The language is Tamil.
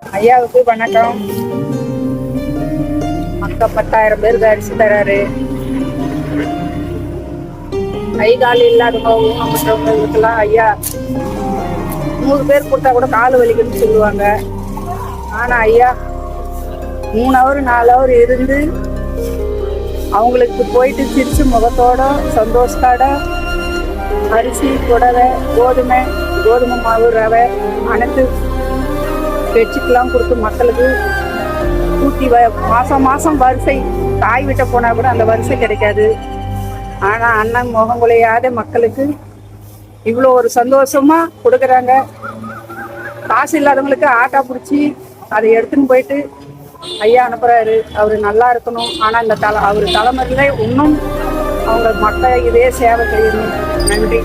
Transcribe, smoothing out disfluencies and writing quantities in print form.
ஐயாவுக்கு வணக்கம். மக்கள் 10,000 பேருக்கு அரிசி தராரு. கை கால் இல்லாதவங்க ஊனமுற்றவங்களுக்கெல்லாம் ஐயா 100 பேர் கொடுத்தா கூட கால் வலிக்குன்னு சொல்லுவாங்க. ஆனா ஐயா 3 ஹவர் 4 ஹவர் இருந்து அவங்களுக்கு போயிட்டு சிரிச்சு முகத்தோட சந்தோஷத்தோட அரிசி புடவை கோதுமை மாவு ரவை அனைத்து பெட்ஷீட்லாம் கொடுத்து மக்களுக்கு ஊட்டி மாதம் வரிசை தாய் விட்ட போனால் கூட அந்த வரிசை கிடைக்காது. ஆனால் அண்ணன் முகம் குலையாத மக்களுக்கு இவ்வளோ ஒரு சந்தோஷமாக கொடுக்குறாங்க. காசு இல்லாதவங்களுக்கு ஆட்டோ பிடிச்சி அதை எடுத்துன்னு போயிட்டு ஐயா அனுப்புகிறாரு. அவர் நல்லா இருக்கணும். ஆனால் இந்த அவர் தலைமுறையில் இன்னும் அவங்க மக்கள் இதே சேவை செய்யணும். நன்றி.